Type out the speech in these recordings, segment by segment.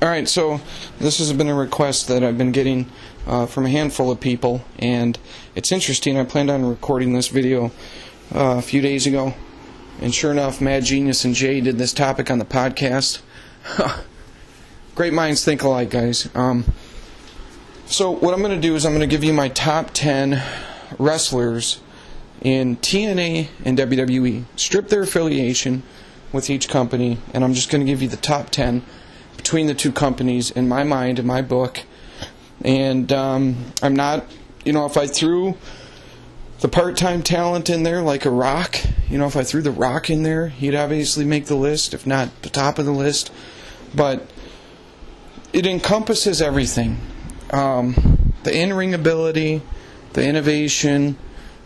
Alright, so this has been a request that I've been getting from a handful of people, and it's interesting. I planned on recording this video a few days ago, and sure enough, Mad Genius and Jay did this topic on the podcast. Great minds think alike, guys. So what I'm going to do is I'm going to give you my top 10 wrestlers in TNA and WWE. Strip their affiliation with each company, and I'm just going to give you the top 10 between the two companies in my mind, in my book. And I'm not, if I threw the part-time talent in there like a Rock, if I threw the Rock in there, he'd obviously make the list, if not the top of the list. But it encompasses everything. The in-ring ability, the innovation,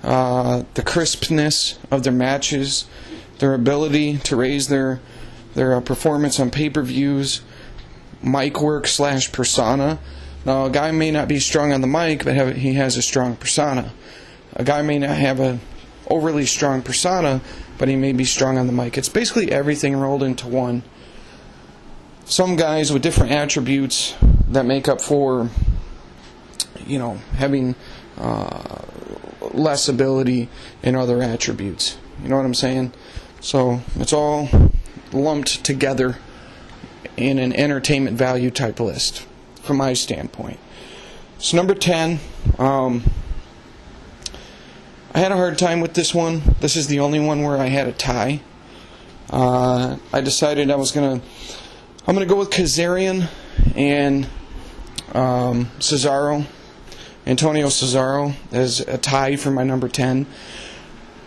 the crispness of their matches, their ability to raise their performance on pay-per-views, mic work / persona. Now, a guy may not be strong on the mic, but he has a strong persona. A guy may not have a overly strong persona, but he may be strong on the mic. It's basically everything rolled into one. Some guys with different attributes that make up for, having less ability in other attributes. You know what I'm saying? So it's all lumped together in an entertainment value type list from my standpoint. So number 10, I had a hard time with this one. This is the only one where I had a tie. I decided I'm gonna go with Kazarian and Cesaro, Antonio Cesaro, as a tie for my number 10.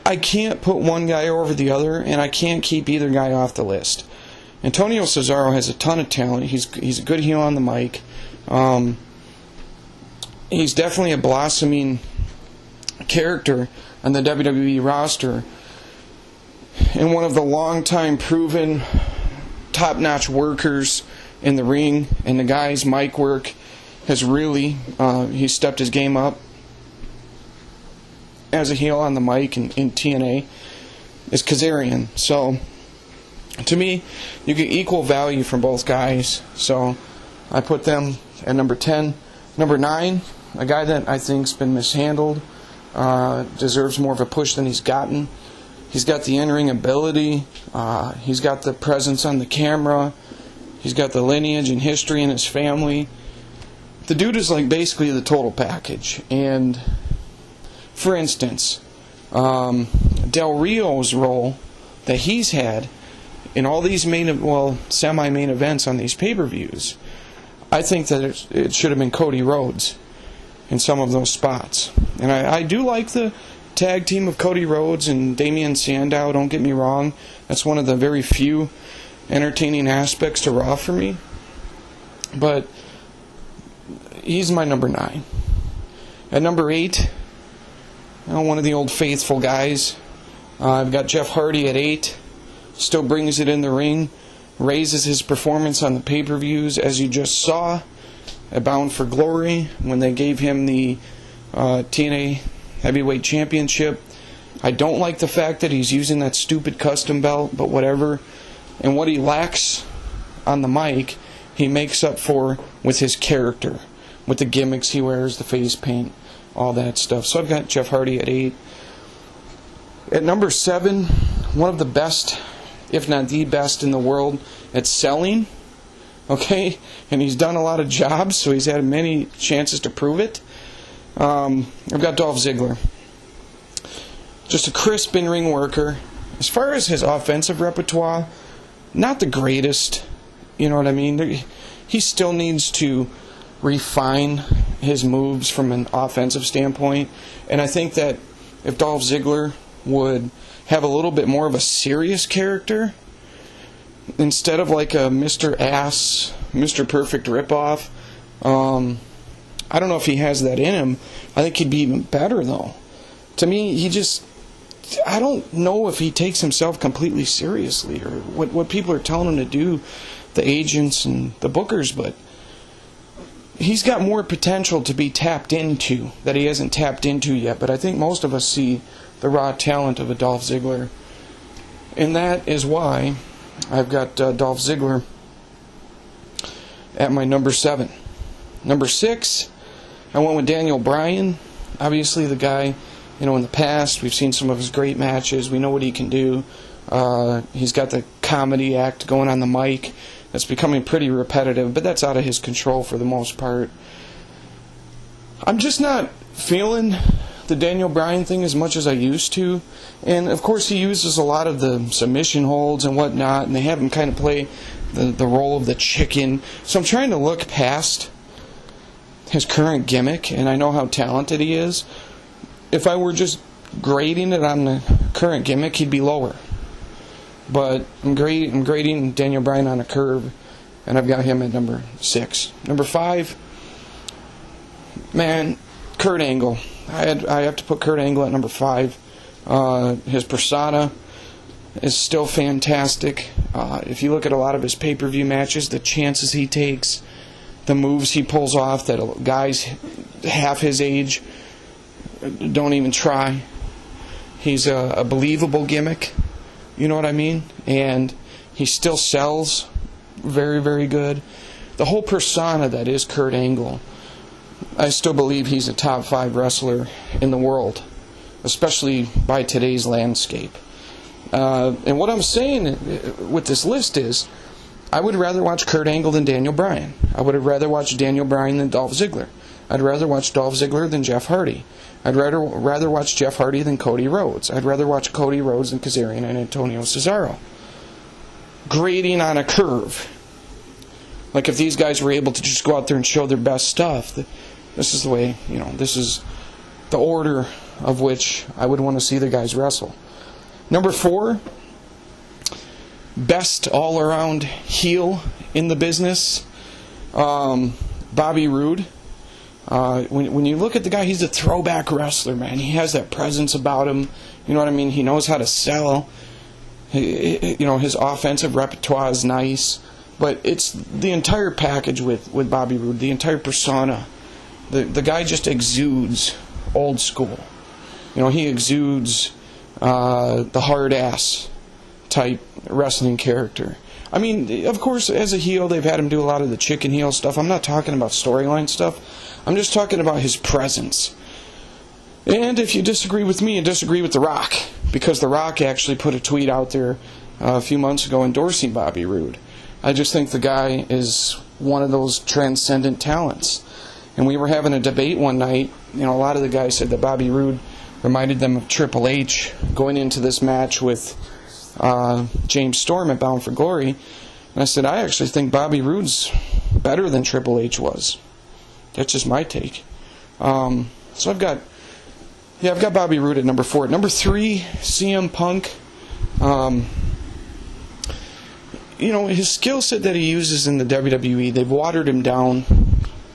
I can't put one guy over the other, and I can't keep either guy off the list. Antonio Cesaro has a ton of talent. He's a good heel on the mic. He's definitely a blossoming character on the WWE roster, and one of the long-time proven top-notch workers in the ring. And the guy's mic work has really he's stepped his game up as a heel on the mic in TNA. Is Kazarian. So to me, you get equal value from both guys, so I put them at number 10. Number 9, a guy that I think's been mishandled, deserves more of a push than he's gotten. He's got the in-ring ability, he's got the presence on the camera, he's got the lineage and history in his family. The dude is like basically the total package. And for instance, Del Rio's role that he's had in all these semi-main events on these pay-per-views, I think that it should have been Cody Rhodes in some of those spots. And I do like the tag team of Cody Rhodes and Damian Sandow, don't get me wrong. That's one of the very few entertaining aspects to Raw for me. But he's my number 9. At number 8, one of the old faithful guys. I've got Jeff Hardy at 8. Still brings it in the ring, raises his performance on the pay-per-views, as you just saw at Bound for Glory when they gave him the TNA Heavyweight Championship. I don't like the fact that he's using that stupid custom belt, but whatever. And what he lacks on the mic, he makes up for with his character, with the gimmicks he wears, the face paint, all that stuff. So I've got Jeff Hardy at 8. At number 7, one of the best, if not the best in the world at selling, okay? And he's done a lot of jobs, so he's had many chances to prove it. I've got Dolph Ziggler. Just a crisp in-ring worker. As far as his offensive repertoire, not the greatest, you know what I mean? He still needs to refine his moves from an offensive standpoint, and I think that if Dolph Ziggler would have a little bit more of a serious character, instead of like a Mr. Ass, Mr. Perfect ripoff, I don't know if he has that in him. I think he'd be even better, though. To me, I don't know if he takes himself completely seriously, or what people are telling him to do, the agents and the bookers, but he's got more potential to be tapped into that he hasn't tapped into yet. But I think most of us see the raw talent of a Dolph Ziggler, and that is why I've got Dolph Ziggler at my number 7. Number 6, I went with Daniel Bryan. Obviously, the guy, in the past, we've seen some of his great matches. We know what he can do. He's got the comedy act going on the mic. That's becoming pretty repetitive, but that's out of his control for the most part. I'm just not feeling the Daniel Bryan thing as much as I used to. And, of course, he uses a lot of the submission holds and whatnot, and they have him kind of play the role of the chicken. So I'm trying to look past his current gimmick, and I know how talented he is. If I were just grading it on the current gimmick, he'd be lower. But I'm grading Daniel Bryan on a curve, and I've got him at number 6. Number 5, man, Kurt Angle. I have to put Kurt Angle at number 5. His persona is still fantastic. If you look at a lot of his pay-per-view matches, the chances he takes, the moves he pulls off that guys half his age don't even try. He's a believable gimmick, you know what I mean? And he still sells very, very good. The whole persona that is Kurt Angle, I still believe he's a top 5 wrestler in the world, especially by today's landscape. And what I'm saying with this list is, I would rather watch Kurt Angle than Daniel Bryan. I would have rather watched Daniel Bryan than Dolph Ziggler. I'd rather watch Dolph Ziggler than Jeff Hardy. I'd rather watch Jeff Hardy than Cody Rhodes. I'd rather watch Cody Rhodes than Kazarian and Antonio Cesaro. Grading on a curve. Like if these guys were able to just go out there and show their best stuff, this is the way, this is the order of which I would want to see the guys wrestle. Number 4, best all-around heel in the business, Bobby Roode. When you look at the guy, he's a throwback wrestler, man. He has that presence about him. You know what I mean? He knows how to sell. His offensive repertoire is nice. But it's the entire package with Bobby Roode, the entire persona. The guy just exudes old school. He exudes the hard-ass type wrestling character. I mean, of course, as a heel, they've had him do a lot of the chicken heel stuff. I'm not talking about storyline stuff. I'm just talking about his presence. And if you disagree with me, you disagree with The Rock, because The Rock actually put a tweet out there a few months ago endorsing Bobby Roode. I just think the guy is one of those transcendent talents. And we were having a debate one night. A lot of the guys said that Bobby Roode reminded them of Triple H going into this match with James Storm at Bound for Glory. And I said, I actually think Bobby Roode's better than Triple H was. That's just my take. So I've got Bobby Roode at number 4. At number 3, CM Punk. His skill set that he uses in the WWE, they've watered him down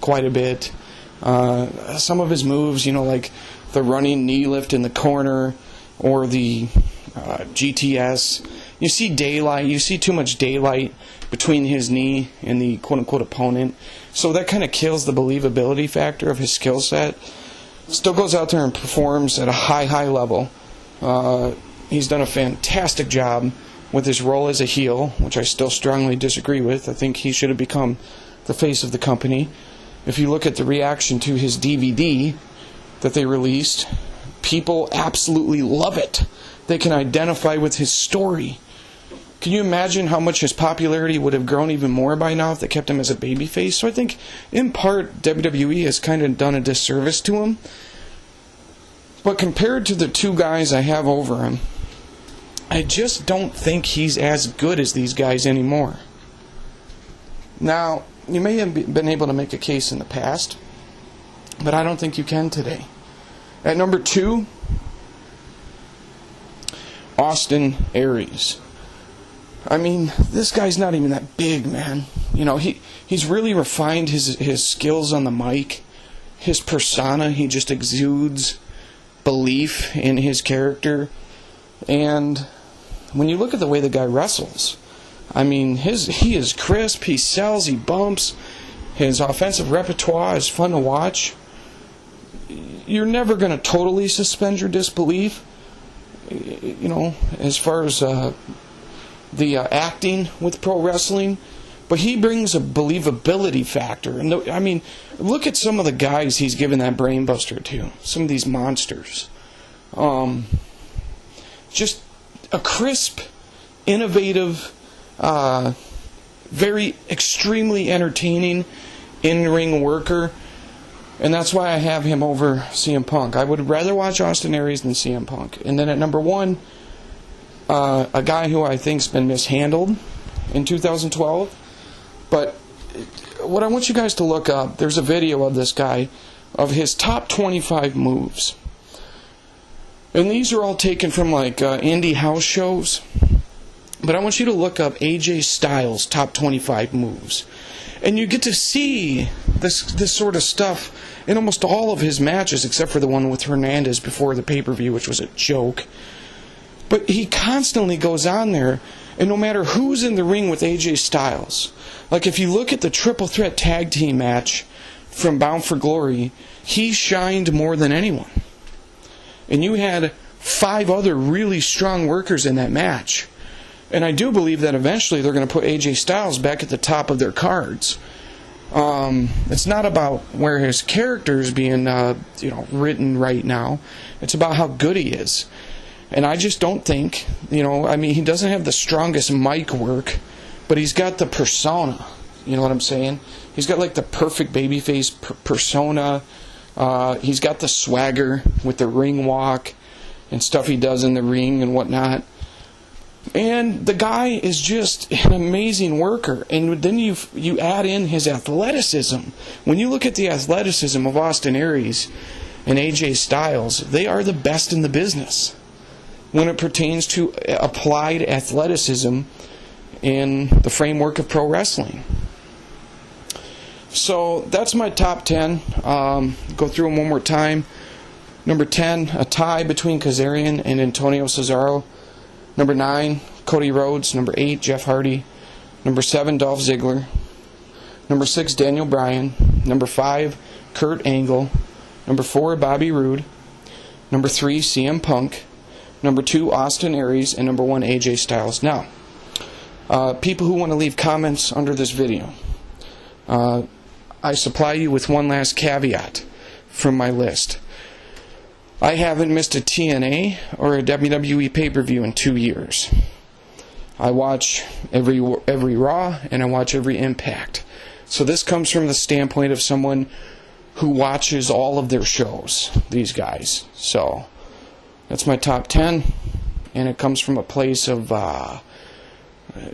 quite a bit. Some of his moves, like the running knee lift in the corner or the GTS, you see daylight. You see too much daylight between his knee and the quote-unquote opponent. So that kind of kills the believability factor of his skill set. Still goes out there and performs at a high level. He's done a fantastic job with his role as a heel, which I still strongly disagree with. I think he should have become the face of the company. If you look at the reaction to his DVD that they released, people absolutely love it. They can identify with his story. Can you imagine how much his popularity would have grown even more by now if they kept him as a babyface? So I think, in part, WWE has kind of done a disservice to him. But compared to the two guys I have over him, I just don't think he's as good as these guys anymore. Now, you may have been able to make a case in the past, but I don't think you can today. At number 2, Austin Aries. I mean, this guy's not even that big, man. He's really refined his skills on the mic, his persona. He just exudes belief in his character. And when you look at the way the guy wrestles, I mean, he is crisp, he sells, he bumps, his offensive repertoire is fun to watch. You're never going to totally suspend your disbelief, as far as the acting with pro wrestling, but he brings a believability factor. And I mean, look at some of the guys he's given that brainbuster to. Some of these monsters. Just a crisp, innovative, very extremely entertaining in-ring worker. And that's why I have him over CM Punk. I would rather watch Austin Aries than CM Punk. And then at number 1, a guy who I think's been mishandled in 2012. But what I want you guys to look up, there's a video of this guy, of his top 25 moves. And these are all taken from like indie house shows. But I want you to look up AJ Styles' top 25 moves. And you get to see this sort of stuff in almost all of his matches, except for the one with Hernandez before the pay-per-view, which was a joke. But he constantly goes on there, and no matter who's in the ring with AJ Styles, like if you look at the triple threat tag team match from Bound for Glory, he shined more than anyone. And you had 5 other really strong workers in that match. And I do believe that eventually they're going to put AJ Styles back at the top of their cards. It's not about where his character is being written right now. It's about how good he is. And I just don't think, I mean, he doesn't have the strongest mic work, but he's got the persona. You know what I'm saying? He's got like the perfect babyface persona. He's got the swagger with the ring walk and stuff he does in the ring and whatnot. And the guy is just an amazing worker. And then you add in his athleticism. When you look at the athleticism of Austin Aries and AJ Styles, they are the best in the business when it pertains to applied athleticism in the framework of pro wrestling. So that's my top 10. Go through them one more time. Number 10, a tie between Kazarian and Antonio Cesaro. Number 9, Cody Rhodes. Number 8, Jeff Hardy. Number 7, Dolph Ziggler. Number 6, Daniel Bryan. Number 5, Kurt Angle. Number 4, Bobby Roode. Number 3, CM Punk. Number 2, Austin Aries. And number 1, AJ Styles. Now, people who want to leave comments under this video, I supply you with one last caveat from my list. I haven't missed a TNA or a WWE pay-per-view in 2 years. I watch every Raw and I watch every Impact. So this comes from the standpoint of someone who watches all of their shows, these guys. So that's my top 10, and it comes from a place of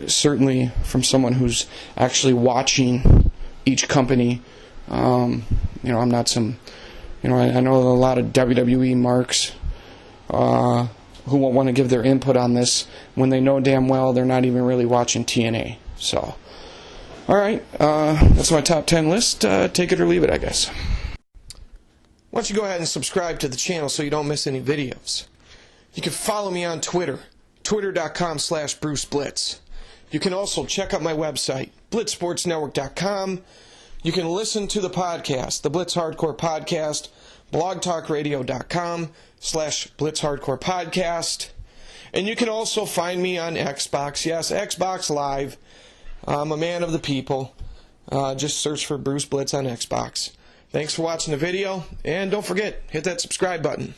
certainly from someone who's actually watching each company. I'm not some... I know a lot of WWE marks who won't want to give their input on this when they know damn well they're not even really watching TNA. So, alright, that's my top 10 list. Take it or leave it, I guess. Why don't you go ahead and subscribe to the channel so you don't miss any videos. You can follow me on Twitter, twitter.com/Bruce Blitz. You can also check out my website, blitzsportsnetwork.com. You can listen to the podcast, the Blitz Hardcore Podcast, blogtalkradio.com/Blitz Hardcore Podcast. And you can also find me on Xbox. Yes, Xbox Live. I'm a man of the people. Just search for Bruce Blitz on Xbox. Thanks for watching the video, and don't forget, hit that subscribe button.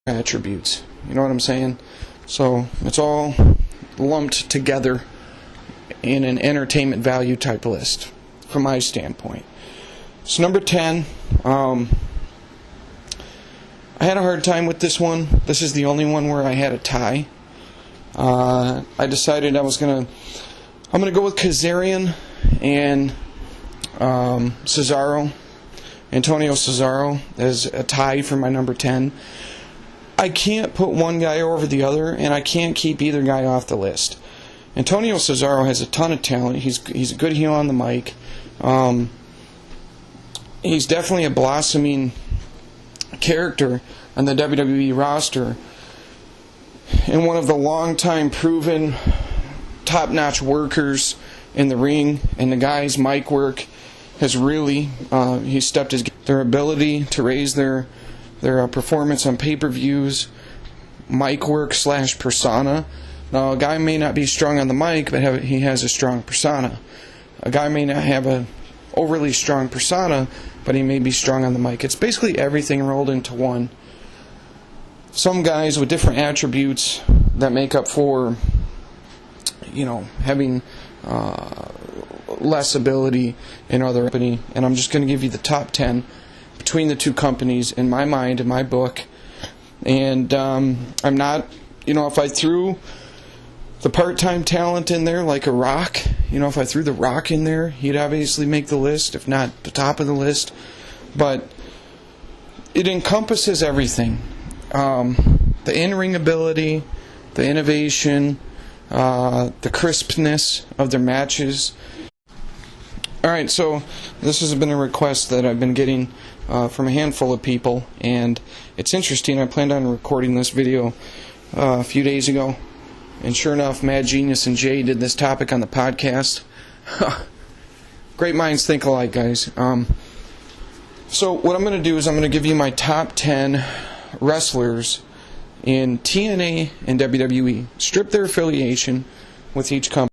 Attributes. You know what I'm saying? So, it's all lumped together in an entertainment value type list, from my standpoint. So number 10, I had a hard time with this one. This is the only one where I had a tie. I decided I'm gonna go with Kazarian and Cesaro, Antonio Cesaro, as a tie for my number 10. I can't put one guy over the other, and I can't keep either guy off the list. Antonio Cesaro has a ton of talent. He's a good heel on the mic. He's definitely a blossoming character on the WWE roster, and one of the long-time proven top-notch workers in the ring. And the guy's mic work has really stepped their ability to raise their performance on pay-per-views, mic work / persona Now, a guy may not be strong on the mic, but he has a strong persona. A guy may not have a overly strong persona, but he may be strong on the mic. It's basically everything rolled into one. Some guys with different attributes that make up for, having less ability in other company. And I'm just going to give you the top 10 between the two companies in my mind, in my book. And I'm not, if I threw the part-time talent in there like a Rock, if I threw the Rock in there, he'd obviously make the list, if not the top of the list. But it encompasses everything. The in-ring ability, the innovation, the crispness of their matches. Alright, so this has been a request that I've been getting from a handful of people, and it's interesting. I planned on recording this video a few days ago, and sure enough, Mad Genius and Jay did this topic on the podcast. Great minds think alike, guys. So what I'm going to do is I'm going to give you my top 10 wrestlers in TNA and WWE. Strip their affiliation with each company.